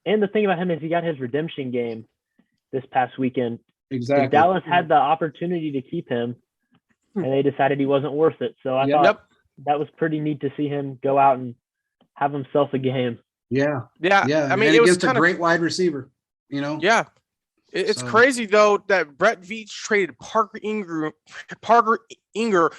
And the thing about him is he got his redemption game this past weekend. Exactly. Dallas had the opportunity to keep him, and they decided he wasn't worth it. So I thought that was pretty neat to see him go out and have himself a game. Yeah. I mean, it was a great wide receiver, Yeah. It's crazy, though, that Brett Veach traded Parker Inger,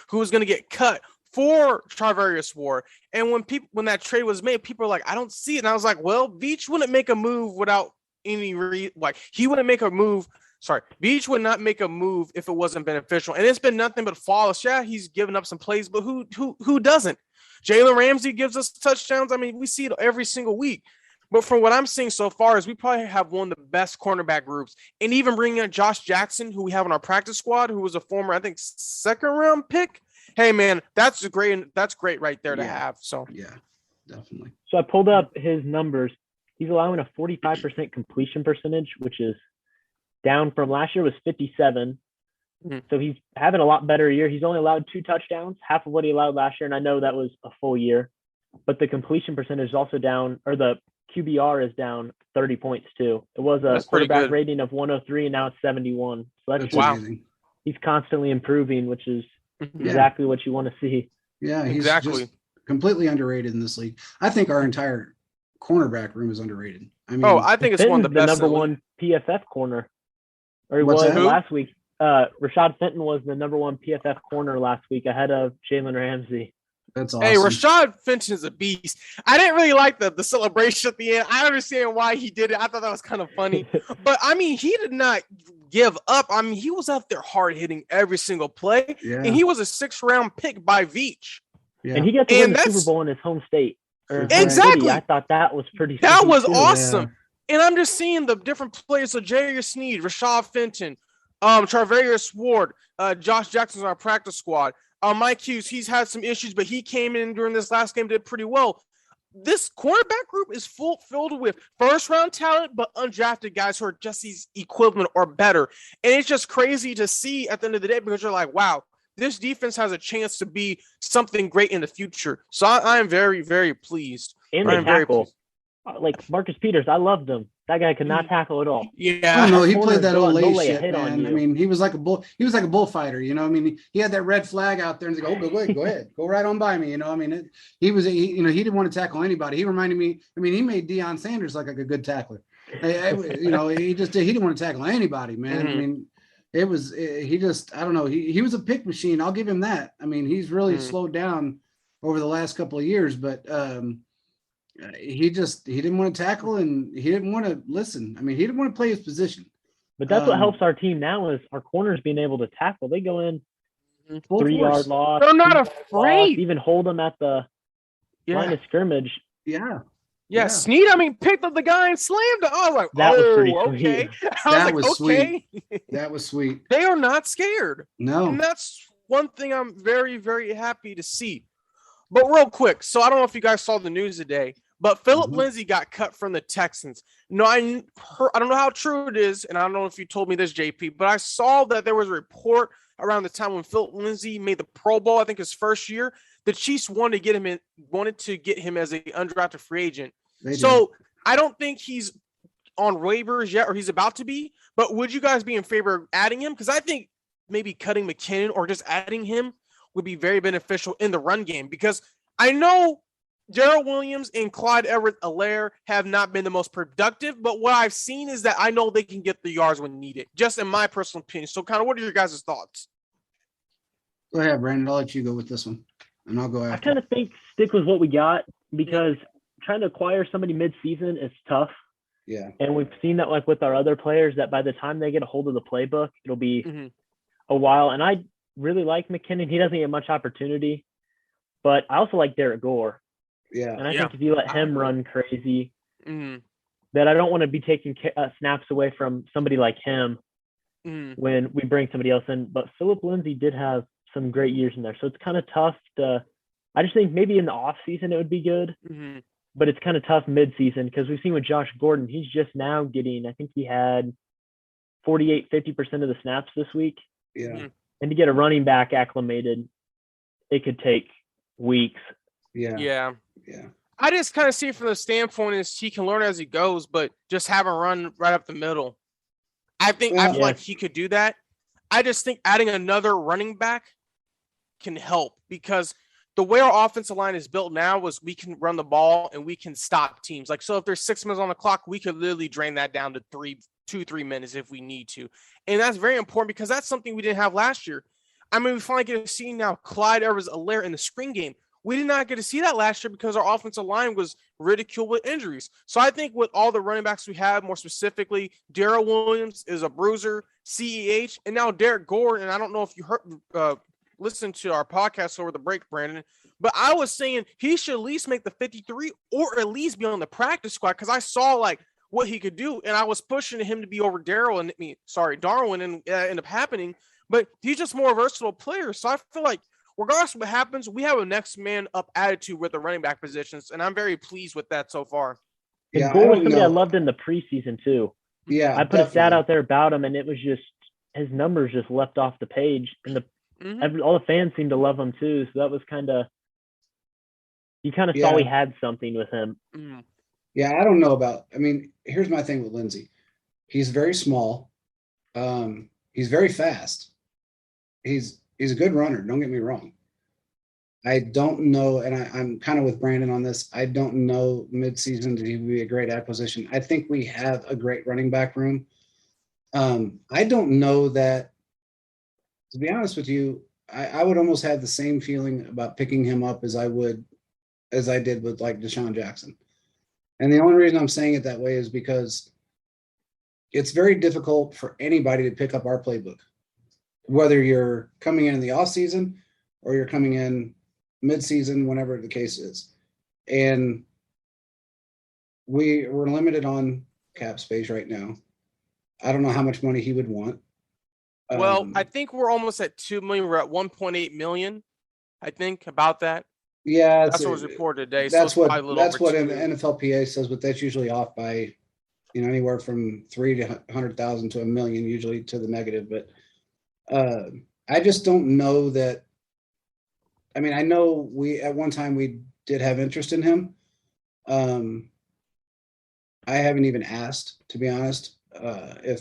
who was going to get cut, for Charvarius Ward. And when that trade was made, people were like, I don't see it. And I was like, well, Veach wouldn't make a move without any he wouldn't make a move. Sorry, Veach would not make a move if it wasn't beneficial. And it's been nothing but flawless. Yeah, he's given up some plays, but who doesn't? Jalen Ramsey gives us touchdowns. I mean, we see it every single week. But from what I'm seeing so far is we probably have one of the best cornerback groups. And even bringing in Josh Jackson, who we have on our practice squad, who was a former, I think, second-round pick. Hey, man, that's great right there to have. So yeah, definitely. So I pulled up his numbers. He's allowing a 45% completion percentage, which is down from last year was 57. Mm-hmm. So he's having a lot better year. He's only allowed 2 touchdowns, half of what he allowed last year. And I know that was a full year. But the completion percentage is also down, or the QBR is down 30 points too. It was a quarterback rating of 103, and now it's 71. So that's amazing. He's constantly improving, which is exactly what you want to see. Yeah, he's just completely underrated in this league. I think our entire cornerback room is underrated. I mean, I think it's one of the best. Number one PFF corner, or he was last week. Rashad Fenton was the number 1 PFF corner last week, ahead of Jalen Ramsey. That's awesome. Hey, Rashad Fenton is a beast. I didn't really like the celebration at the end. I understand why he did it. I thought that was kind of funny. But, I mean, he did not give up. I mean, he was out there hard hitting every single play. Yeah. And he was a 6th-round pick by Veach. Yeah. And he got to win the Super Bowl in his home state. Exactly. I thought that was pretty That was awesome. Yeah. And I'm just seeing the different players. So, Jarius Sneed, Rashad Fenton, Charvarius Ward, Josh Jackson's on our practice squad. Mike Hughes, he's had some issues, but he came in during this last game, did pretty well. This cornerback group is filled with first-round talent, but undrafted guys who are just his equivalent or better. And it's just crazy to see at the end of the day, because you're like, wow, this defense has a chance to be something great in the future. So I am very, very pleased. And they tackle. Like Marcus Peters, I loved him. That guy could not tackle at all. Yeah, I don't know. He played that old late shit, man. I mean, he was like a bull. He was like a bullfighter, I mean, he had that red flag out there and he's like, "Oh, go ahead, go right on by me." I mean, he didn't want to tackle anybody. He reminded me. I mean, he made Deion Sanders like a good tackler. He didn't want to tackle anybody, man. I mean, I don't know. He was a pick machine. I'll give him that. I mean, he's really slowed down over the last couple of years, but he didn't want to tackle and he didn't want to listen. I mean, he didn't want to play his position. But that's what helps our team now is our corners being able to tackle. They go in 3-yard loss. They're not afraid. Even hold them at the line of scrimmage. Yeah. Snead, I mean, picked up the guy and slammed it. Oh, like, that was pretty okay. Sweet. That was sweet. They are not scared. No. And that's one thing I'm very, very happy to see. But real quick, so I don't know if you guys saw the news today, but Philip Lindsay got cut from the Texans. No, I don't know how true it is, and I don't know if you told me this, JP, but I saw that there was a report around the time when Philip Lindsay made the Pro Bowl, I think his first year, the Chiefs wanted to get him as an undrafted free agent. So I don't think he's on waivers yet, or he's about to be, but would you guys be in favor of adding him? Because I think maybe cutting McKinnon or just adding him would be very beneficial in the run game, because I know Gerald Williams and Clyde Edwards-Helaire have not been the most productive, but what I've seen is that I know they can get the yards when needed, just in my personal opinion. So kind of what are your guys' thoughts? Go ahead, Brandon. I'll let you go with this one, and I'll go after. I kind of think stick with what we got, because trying to acquire somebody mid-season is tough. Yeah. And we've seen that like with our other players, that by the time they get a hold of the playbook, it'll be a while. And I really like McKinnon. He doesn't get much opportunity, but I also like Derek Gore. Yeah. And I think if you let him run crazy, that I don't want to be taking snaps away from somebody like him when we bring somebody else in. But Philip Lindsay did have some great years in there. So it's kind of tough to – I just think maybe in the off season it would be good, but it's kind of tough mid-season, because we've seen with Josh Gordon, he's just now getting – I think he had 48, 50% of the snaps this week. Yeah. And to get a running back acclimated, it could take weeks. Yeah. I just kind of see it from the standpoint is he can learn as he goes, but just have a run right up the middle. I feel like he could do that. I just think adding another running back can help because the way our offensive line is built now is we can run the ball and we can stop teams. Like, so if there's 6 minutes on the clock, we could literally drain that down to 3 minutes if we need to. And that's very important because that's something we didn't have last year. I mean, we finally get to see now Clyde Edwards-Helaire in the screen game. We did not get to see that last year because our offensive line was ridiculed with injuries. So I think with all the running backs we have, more specifically, Darrell Williams is a bruiser, CEH, and now Derek Gore. And I don't know if you heard, listen to our podcast over the break, Brandon, but I was saying he should at least make the 53 or at least be on the practice squad because I saw like what he could do, and I was pushing him to be over Darwin, and it ended up happening. But he's just more versatile player, so I feel like regardless of what happens, we have a next man up attitude with the running back positions, and I'm very pleased with that so far. Yeah, Gore was somebody I loved in the preseason too. Yeah, I put a stat out there about him, and it was just his numbers just leapt off the page, and all the fans seemed to love him too. So that was you kind of saw we had something with him. Yeah, I don't know about. I mean, here's my thing with Lindsey. He's very small. He's very fast. He's a good runner. Don't get me wrong. I don't know, and I'm kind of with Brandon on this. I don't know midseason that he would be a great acquisition. I think we have a great running back room. I don't know that. To be honest with you, I would almost have the same feeling about picking him up as I did with like Deshaun Jackson. And the only reason I'm saying it that way is because it's very difficult for anybody to pick up our playbook, whether you're coming in the off season or you're coming in mid-season, whenever the case is. And we're limited on cap space right now. I don't know how much money he would want. Well, I think we're almost at 2 million. We're at 1.8 million. I think about that. Yeah, that's what was reported today. That's what NFLPA says, but that's usually off by, anywhere from 300,000 to $1 million, usually to the negative. But I just don't know that. I mean, I know at one time we did have interest in him. I haven't even asked, to be honest, if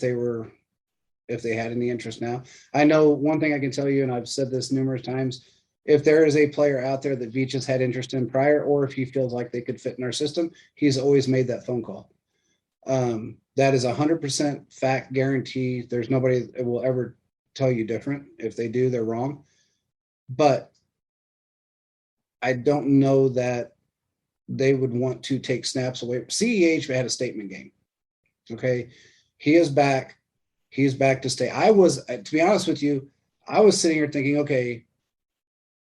they had any interest now. I know one thing I can tell you, and I've said this numerous times, if there is a player out there that Veach has had interest in prior, or if he feels like they could fit in our system, he's always made that phone call. That is 100% fact guarantee. There's nobody that will ever tell you different. If they do, they're wrong. But I don't know that they would want to take snaps away. CEH had a statement game. Okay. He is back. He's back to stay. To be honest with you, I was sitting here thinking, okay,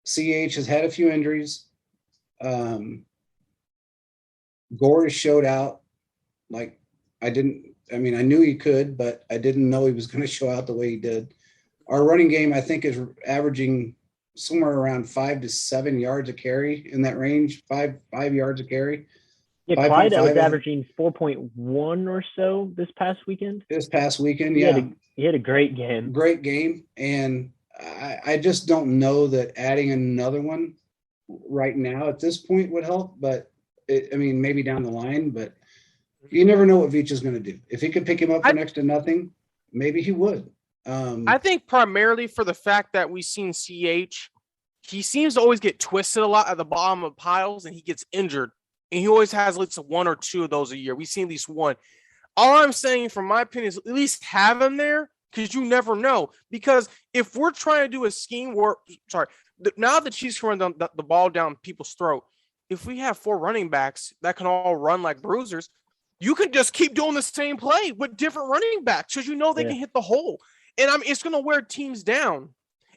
CH has had a few injuries. Gore has showed out. Like I knew he could, but I didn't know he was going to show out the way he did. Our running game, I think, is averaging somewhere around 5 to 7 yards a carry, in that range, 5 yards a carry. Yeah, Clyde was averaging 4.1 or so this past weekend. Yeah. He had a great game. Great game. And I just don't know that adding another one right now at this point would help. But, maybe down the line. But you never know what Veach is going to do. If he could pick him up for next to nothing, maybe he would. I think primarily for the fact that we've seen CH, he seems to always get twisted a lot at the bottom of piles, and he gets injured. And he always has at least 1 or 2 of those a year. We've seen at least one. All I'm saying, from my opinion, is at least have him there, because you never know. Because if we're trying to do a scheme where, now the Chiefs can run the ball down people's throat, if we have 4 running backs that can all run like bruisers, you can just keep doing the same play with different running backs because they can hit the hole. And it's going to wear teams down.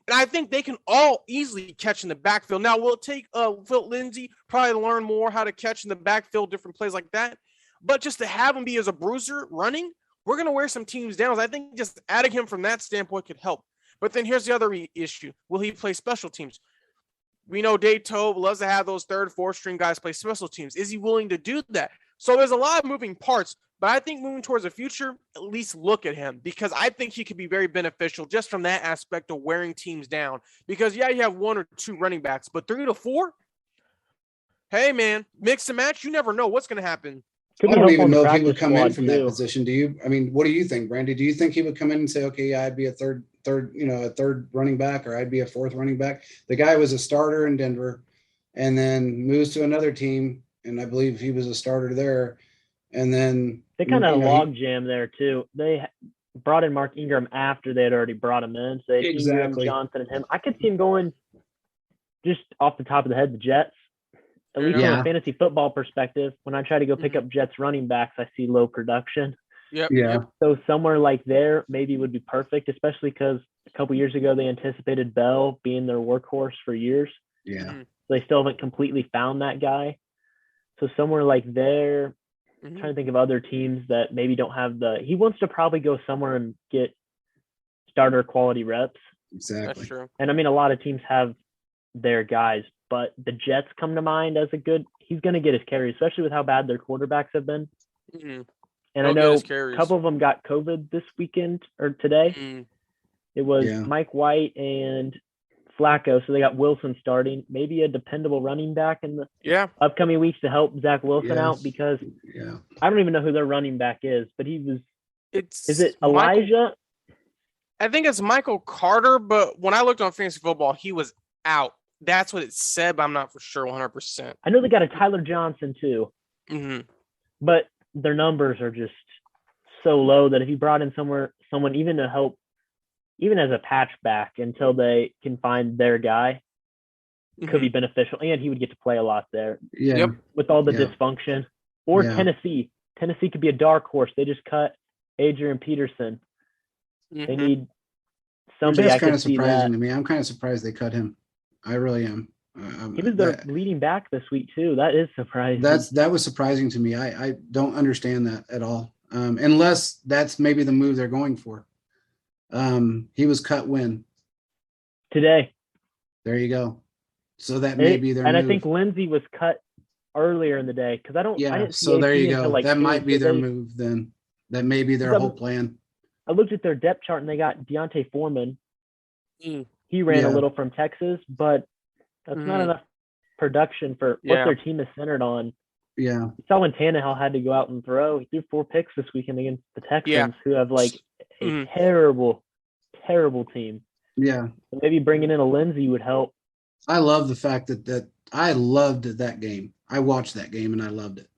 And I think they can all easily catch in the backfield. Now, we'll take Phil Lindsay, probably learn more how to catch in the backfield, different plays like that. But just to have him be as a bruiser running, we're going to wear some teams down. I think just adding him from that standpoint could help. But then here's the other issue. Will he play special teams? We know Dave Tobe loves to have those 3rd, 4th string guys play special teams. Is he willing to do that? So there's a lot of moving parts. But I think moving towards the future, at least look at him, because I think he could be very beneficial just from that aspect of wearing teams down. Because, you have 1 or 2 running backs, but 3 to 4, Hey, man, mix and match. You never know what's going to happen. I don't even know if he would come in from that position. Do you? I mean, what do you think, Brandy? Do you think he would come in and say, okay, yeah, I'd be a third, a third running back, or I'd be a fourth running back? The guy was a starter in Denver and then moves to another team. And I believe he was a starter there. And then they kind of log jam there too. They brought in Mark Ingram after they had already brought him in. So Ingram, Johnson, and him. I could see him going just off the top of the head, the Jets. At least from a fantasy football perspective, when I try to go pick up Jets running backs, I see low production. Yeah. So somewhere like there maybe would be perfect, especially because a couple years ago they anticipated Bell being their workhorse for years. Yeah. So they still haven't completely found that guy. So somewhere like there, I'm trying to think of other teams that maybe don't have he wants to probably go somewhere and get starter quality reps. Exactly. That's true. And I mean, a lot of teams have their guys, but the Jets come to mind as he's going to get his carries, especially with how bad their quarterbacks have been. Mm-hmm. And I know a couple of them got COVID this weekend or today. Mm-hmm. It was Mike White and Flacco. So they got Wilson starting, maybe a dependable running back in the upcoming weeks to help Zach Wilson out, because I don't even know who their running back is, but is it Elijah? I think it's Michael Carter, but when I looked on Fantasy Football, he was out. That's what it said, but I'm not for sure 100%. I know they got a Tyler Johnson too, but their numbers are just so low that if you brought in someone even to help, even as a patch back until they can find their guy, could be beneficial, and he would get to play a lot there. Yeah. With all the dysfunction. Or Tennessee. Tennessee could be a dark horse. They just cut Adrian Peterson. They need somebody. That's kind of surprising to me. I'm kind of surprised they cut him. I really am. He was their leading back this week too. That is surprising. That was surprising to me. I don't understand that at all. Unless that's maybe the move they're going for. He was cut when? Today. There you go. So that may be their move. I think Lindsey was cut earlier in the day because I didn't see so there you go. Like that might be their move then. That may be their whole plan. I looked at their depth chart and they got Deontay Foreman. He ran a little from Texas, but that's not enough production for what their team is centered on. Yeah. You saw when Tannehill had to go out and throw. He threw 4 picks this weekend against the Texans, who have like a terrible, terrible team. Yeah. So maybe bringing in a Lindsey would help. I love the fact that I loved that game. I watched that game and I loved it.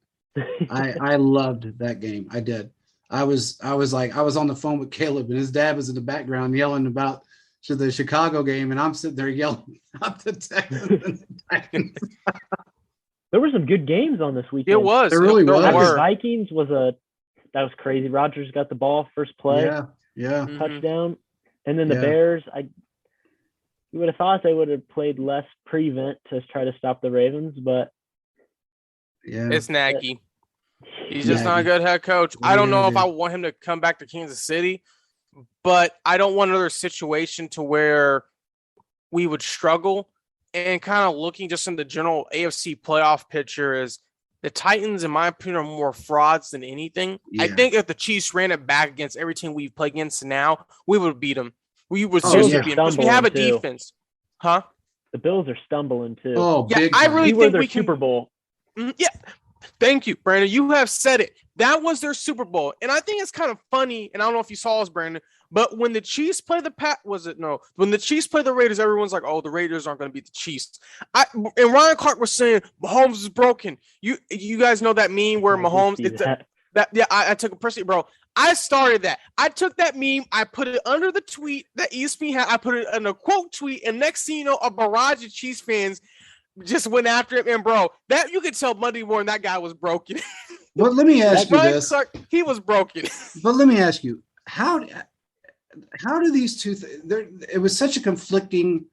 I loved that game. I did. I was on the phone with Caleb and his dad was in the background yelling about the Chicago game, and I'm sitting there yelling about the Texans and the Titans. There were some good games on this weekend. It was. There really was. The Vikings that was crazy. Rodgers got the ball first play. Yeah. Touchdown. And then the Bears, you would have thought they would have played less prevent to try to stop the Ravens, but it's Nagy. He's just not a good head coach. I don't know if I want him to come back to Kansas City, but I don't want another situation to where we would struggle. And kind of looking just in the general AFC playoff picture is the Titans, in my opinion, are more frauds than anything. I think if the Chiefs ran it back against every team we've played against now, we would beat them. We would seriously beat them because we have a defense. Huh? The Bills are stumbling too. Oh, yeah, I really think we can Super Bowl. Yeah. Thank you, Brandon. You have said it. That was their Super Bowl. And I think it's kind of funny, and I don't know if you saw this, Brandon, but when the Chiefs play when the Chiefs play the Raiders, everyone's like, oh, the Raiders aren't going to beat the Chiefs. And Ryan Clark was saying, Mahomes is broken. You guys know that meme where Mahomes I took it personally, bro. I started that. I took that meme, I put it under the tweet that ESPN had, I put it in a quote tweet, and next thing you know, a barrage of Chiefs fans just went after him, and bro, that you could tell Monday morning that guy was broken. But let me ask you this: he was broken. But let me ask you, how do these two? It was such a conflicting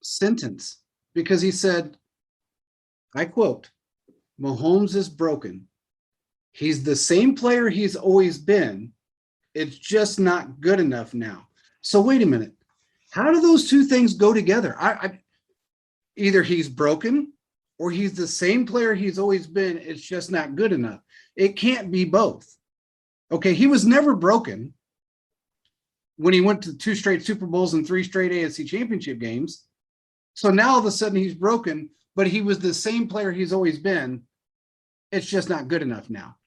sentence because he said, I quote, "Mahomes is broken. He's the same player he's always been. It's just not good enough now." So wait a minute, how do those two things go together? Either he's broken or he's the same player he's always been. It's just not good enough. It can't be both. Okay, he was never broken when he went to 2 straight Super Bowls and 3 straight AFC championship games. So now all of a sudden he's broken, but he was the same player he's always been. It's just not good enough now.